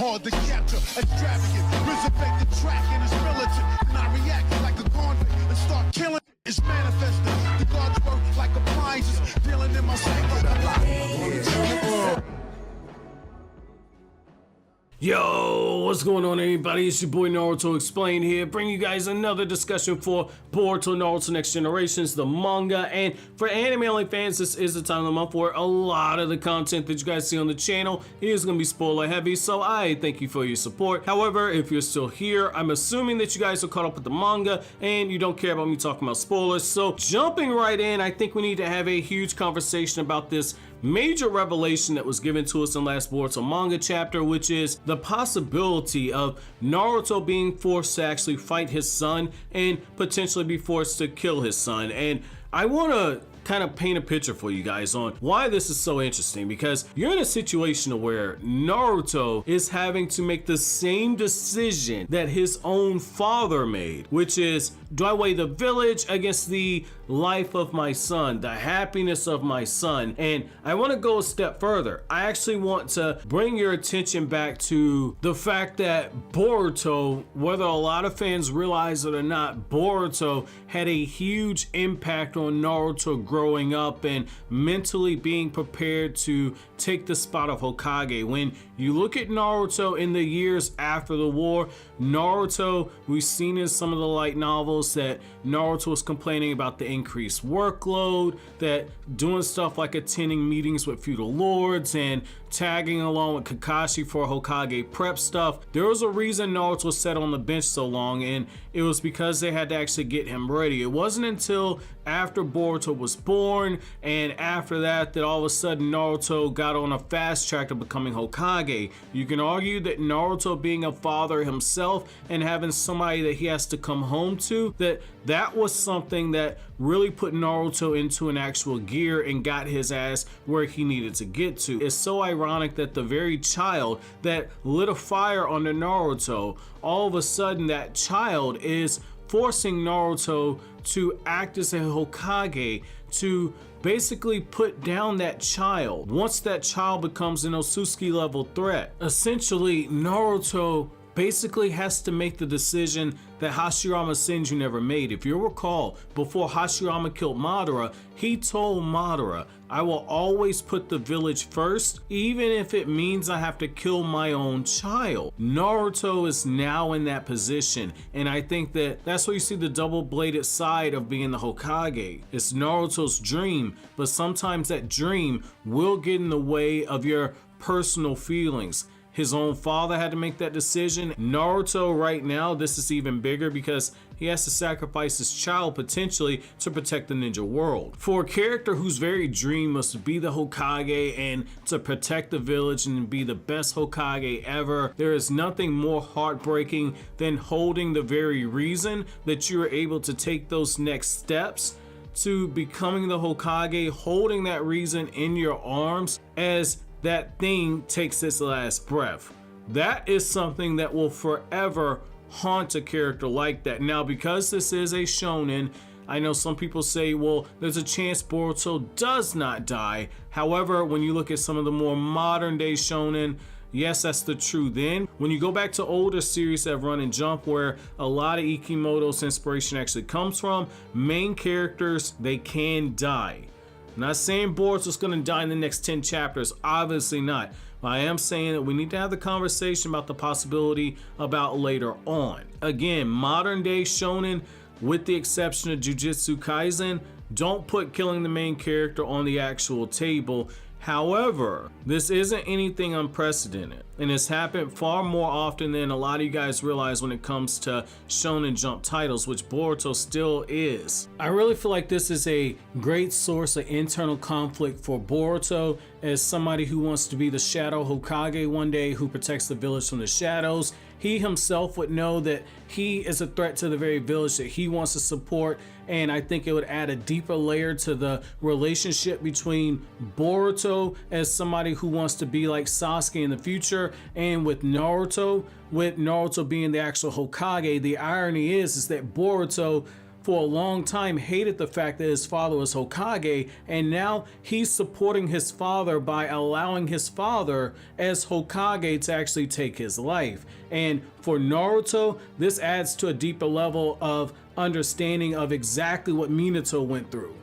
hard to capture, extravagant, reservate the track and it's militant. And I react like a convict and start killing. It's manifested. The gods work like appliances, dealing in my sacred life. Yo, what's going on everybody? It's your boy Naruto Explained here, bringing you guys another discussion for Boruto Naruto Next Generations, the manga. And for anime only fans, this is the time of the month where a lot of the content that you guys see on the channel is going to be spoiler heavy, so I thank you for your support. However, if you're still here, I'm assuming that you guys are caught up with the manga and you don't care about me talking about spoilers. So jumping right in, I think we need to have a huge conversation about this major revelation that was given to us in last Boruto manga chapter, which is the possibility of Naruto being forced to actually fight his son and potentially be forced to kill his son. And I want to kind of paint a picture for you guys on why this is so interesting, because you're in a situation where Naruto is having to make the same decision that his own father made, which is, do I weigh the village against the life of my son, the happiness of my son? And I want to go a step further. I actually want to bring your attention back to the fact that Boruto, whether a lot of fans realize it or not, Boruto had a huge impact on Naruto growing up and mentally being prepared to take the spot of Hokage. When you look at Naruto in the years after the war, Naruto, we've seen in some of the light novels that Naruto was complaining about the increased workload, that doing stuff like attending meetings with feudal lords and tagging along with Kakashi for Hokage prep stuff. There was a reason Naruto sat on the bench so long, and it was because they had to actually get him ready. It wasn't until after Boruto was born and after that all of a sudden Naruto got on a fast track to becoming Hokage. You can argue that Naruto being a father himself and having somebody that he has to come home to, that was something that really put Naruto into an actual gear and got his ass where he needed to get to. It's so ironic that the very child that lit a fire under Naruto, all of a sudden that child is forcing Naruto to act as a Hokage, to basically put down that child. Once that child becomes an Otsutsuki level threat, essentially Naruto basically has to make the decision that Hashirama Senju never made. If you recall, before Hashirama killed Madara, he told Madara, I will always put the village first, even if it means I have to kill my own child. Naruto is now in that position, and I think that that's where you see the double-bladed side of being the Hokage. It's Naruto's dream, but sometimes that dream will get in the way of your personal feelings. His own father had to make that decision. Naruto right now, this is even bigger because he has to sacrifice his child potentially to protect the ninja world. For a character whose very dream was to be the Hokage and to protect the village and be the best Hokage ever, there is nothing more heartbreaking than holding the very reason that you are able to take those next steps to becoming the Hokage, holding that reason in your arms as that thing takes its last breath. That is something that will forever haunt a character like that. Now, because this is a shonen, I know some people say, well, there's a chance Boruto does not die. However, when you look at some of the more modern day shonen, yes, that's the truth. Then when you go back to older series that run and jump where a lot of Ikimoto's inspiration actually comes from, main characters, they can die. I'm not saying Boruto's going to die in the next 10 chapters, obviously not. But I am saying that we need to have the conversation about the possibility about later on. Again, modern day shonen, with the exception of Jujutsu Kaisen, don't put killing the main character on the actual table. However, this isn't anything unprecedented, and it's happened far more often than a lot of you guys realize when it comes to Shonen Jump titles, which Boruto still is. I really feel like this is a great source of internal conflict for Boruto as somebody who wants to be the Shadow Hokage one day, who protects the village from the shadows. He himself would know that he is a threat to the very village that he wants to support, and I think it would add a deeper layer to the relationship between Boruto as somebody who wants to be like Sasuke in the future, and with Naruto being the actual Hokage. The irony is that Boruto for a long time hated the fact that his father was Hokage, and now he's supporting his father by allowing his father as Hokage to actually take his life. And for Naruto, this adds to a deeper level of understanding of exactly what Minato went through.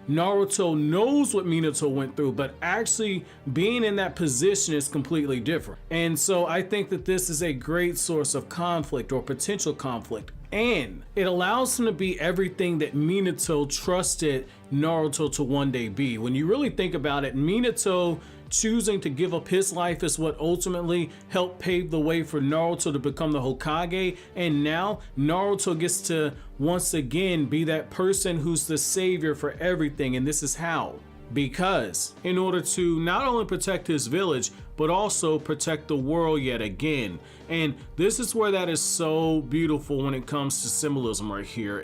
Naruto knows what Minato went through, but actually being in that position is completely different. And so I think that this is a great source of conflict or potential conflict. And it allows him to be everything that Minato trusted Naruto to one day be. When you really think about it, Minato choosing to give up his life is what ultimately helped pave the way for Naruto to become the Hokage, and now Naruto gets to once again be that person who's the savior for everything. And this is how, because in order to not only protect his village but also protect the world yet again. And this is where that is so beautiful when it comes to symbolism right here.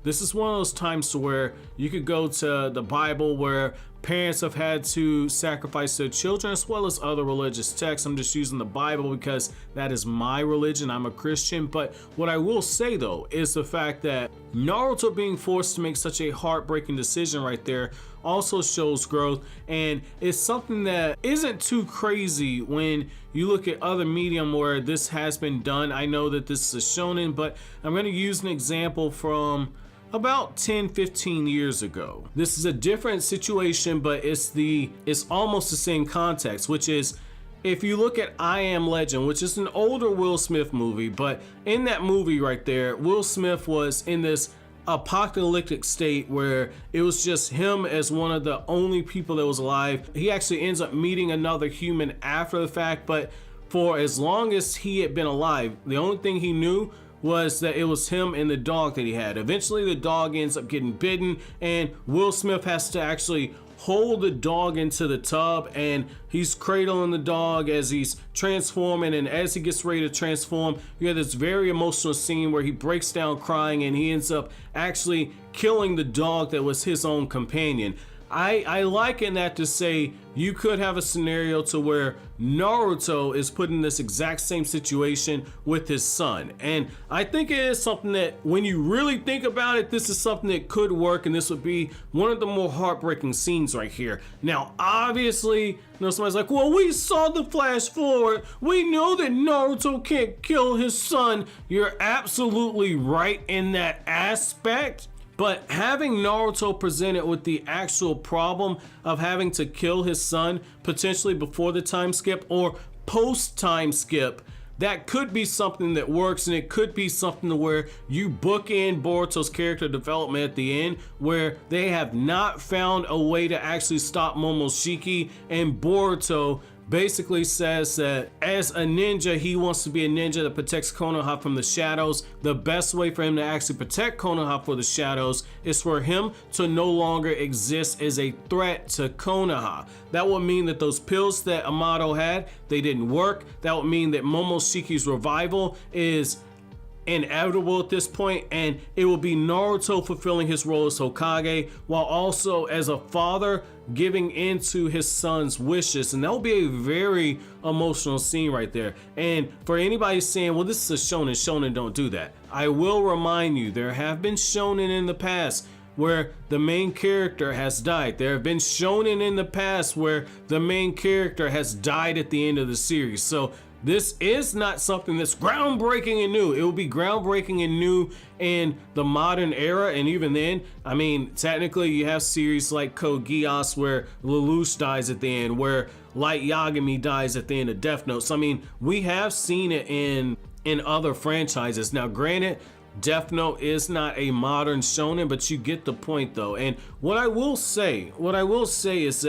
This is one of those times to where you could go to the Bible where parents have had to sacrifice their children, as well as other religious texts. I'm just using the Bible because that is my religion. I'm a Christian. But what I will say though is the fact that Naruto being forced to make such a heartbreaking decision right there also shows growth, and it's something that isn't too crazy when you look at other medium where this has been done. I know that this is a shonen, but I'm going to use an example from about 10-15 years ago. This is a different situation, but it's almost the same context, which is if you look at I Am Legend, which is an older Will Smith movie, but in that movie right there, Will Smith was in this apocalyptic state where it was just him as one of the only people that was alive. He actually ends up meeting another human after the fact, but for as long as he had been alive, the only thing he knew was that it was him and the dog that he had. Eventually the dog ends up getting bitten, and Will Smith has to actually hold the dog into the tub, and he's cradling the dog as he's transforming, and as he gets ready to transform, you have this very emotional scene where he breaks down crying and he ends up actually killing the dog that was his own companion. I liken that to say you could have a scenario to where Naruto is put in this exact same situation with his son. And I think it is something that when you really think about it, this is something that could work, and this would be one of the more heartbreaking scenes right here. Now, obviously, somebody's like, well, we saw the flash forward. We know that Naruto can't kill his son. You're absolutely right in that aspect. But having Naruto presented with the actual problem of having to kill his son potentially before the time skip or post time skip, that could be something that works, and it could be something to where you bookend Boruto's character development at the end, where they have not found a way to actually stop Momoshiki, and Boruto basically says that as a ninja, he wants to be a ninja that protects Konoha from the shadows. The best way for him to actually protect Konoha for the shadows is for him to no longer exist as a threat to Konoha. That would mean that those pills that Amado had, they didn't work. That would mean that Momoshiki's revival is inevitable at this point, and it will be Naruto fulfilling his role as Hokage while also as a father giving into his son's wishes, and that will be a very emotional scene right there. And for anybody saying, well, this is a shonen don't do that, I will remind you, there have been shonen in the past where the main character has died. There have been shonen in the past where the main character has died at the end of the series. So this is not something that's groundbreaking and new. It will be groundbreaking and new in the modern era, and even then, I mean, technically you have series like Code Geass where Lelouch dies at the end, where Light Yagami dies at the end of Death Note. So I mean, we have seen it in other franchises. Now granted, Death Note is not a modern shonen, but you get the point though. And what I will say is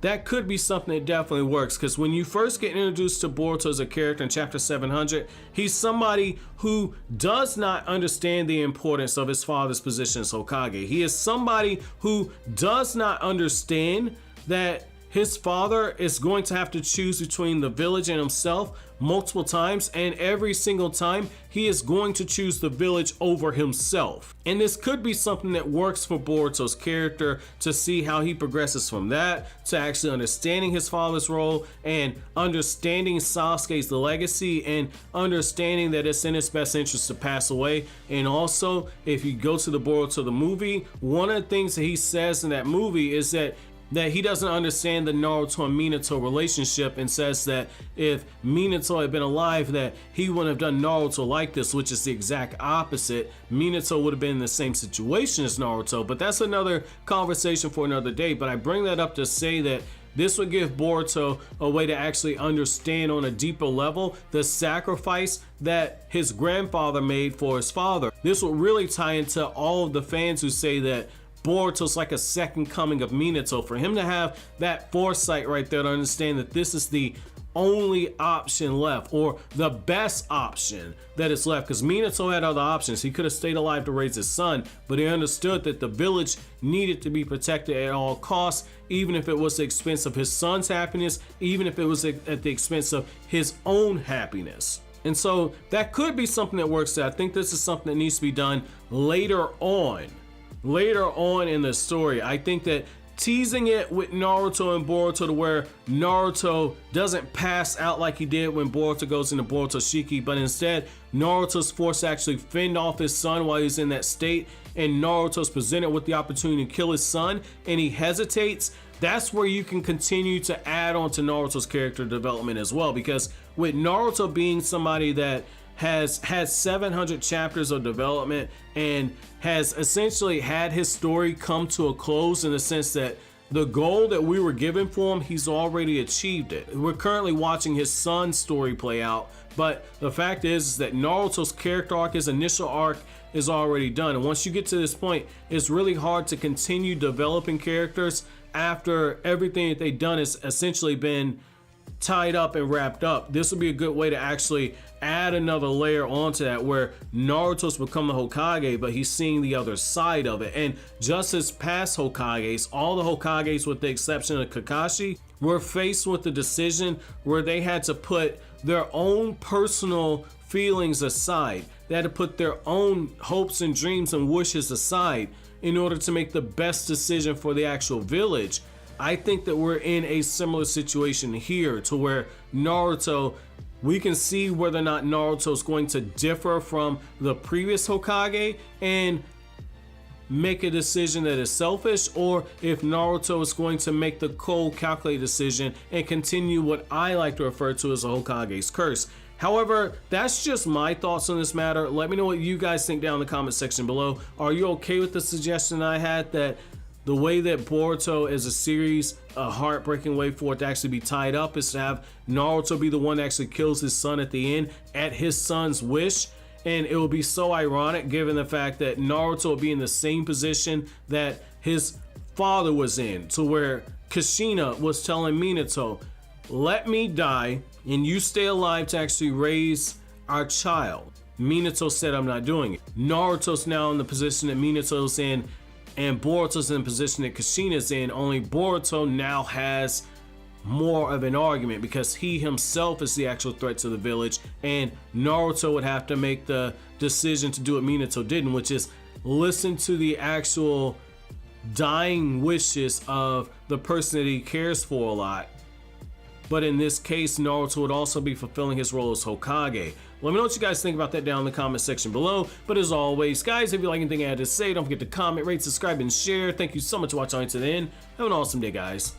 that could be something that definitely works, because when you first get introduced to Boruto as a character in chapter 700, he's somebody who does not understand the importance of his father's position as Hokage. He is somebody who does not understand that his father is going to have to choose between the village and himself multiple times, and every single time he is going to choose the village over himself. And this could be something that works for Boruto's character, to see how he progresses from that to actually understanding his father's role and understanding Sasuke's legacy and understanding that it's in his best interest to pass away. And also, if you go to the Boruto the movie, one of the things that he says in that movie is that he doesn't understand the Naruto and Minato relationship, and says that if Minato had been alive, that he wouldn't have done Naruto like this, which is the exact opposite. Minato would have been in the same situation as Naruto, but that's another conversation for another day. But I bring that up to say that this would give Boruto a way to actually understand on a deeper level the sacrifice that his grandfather made for his father. This will really tie into all of the fans who say that Boruto's like a second coming of Minato. For him to have that foresight right there to understand that this is the only option left, or the best option that is left, because Minato had other options. He could have stayed alive to raise his son, but he understood that the village needed to be protected at all costs, even if it was the expense of his son's happiness, even if it was at the expense of his own happiness. And so that could be something that works out. I think this is something that needs to be done later on in the story. I think that teasing it with Naruto and Boruto to where Naruto doesn't pass out like he did when Boruto goes into BoruShiki, but instead Naruto's forced to actually fend off his son while he's in that state, and Naruto's presented with the opportunity to kill his son and he hesitates. That's where you can continue to add on to Naruto's character development as well, because with Naruto being somebody that has had 700 chapters of development and has essentially had his story come to a close, in the sense that the goal that we were given for him, he's already achieved it. We're currently watching his son's story play out, but the fact is that Naruto's character arc, his initial arc, is already done. And once you get to this point, it's really hard to continue developing characters after everything that they've done has essentially been tied up and wrapped up. This would be a good way to actually add another layer onto that, where Naruto's become the Hokage, but he's seeing the other side of it. And just as past Hokages, all the Hokages with the exception of Kakashi, were faced with the decision where they had to put their own personal feelings aside. They had to put their own hopes and dreams and wishes aside in order to make the best decision for the actual village. I think that we're in a similar situation here, to where Naruto, we can see whether or not Naruto is going to differ from the previous Hokage and make a decision that is selfish, or if Naruto is going to make the cold, calculated decision and continue what I like to refer to as a Hokage's curse. However, that's just my thoughts on this matter. Let me know what you guys think down in the comment section below. Are you okay with the suggestion I had, that the way that Boruto as a series, a heartbreaking way for it to actually be tied up, is to have Naruto be the one that actually kills his son at the end at his son's wish? And it will be so ironic given the fact that Naruto will be in the same position that his father was in, to where Kushina was telling Minato, let me die and you stay alive to actually raise our child. Minato said, I'm not doing it. Naruto's now in the position that Minato's in, and Boruto's in the position that Kushina's in, only Boruto now has more of an argument because he himself is the actual threat to the village, and Naruto would have to make the decision to do what Minato didn't, which is listen to the actual dying wishes of the person that he cares for a lot. But in this case, Naruto would also be fulfilling his role as Hokage. Let me know what you guys think about that down in the comment section below. But as always, guys, if you like anything I had to say, don't forget to comment, rate, subscribe, and share. Thank you so much for watching to the end. Have an awesome day, guys.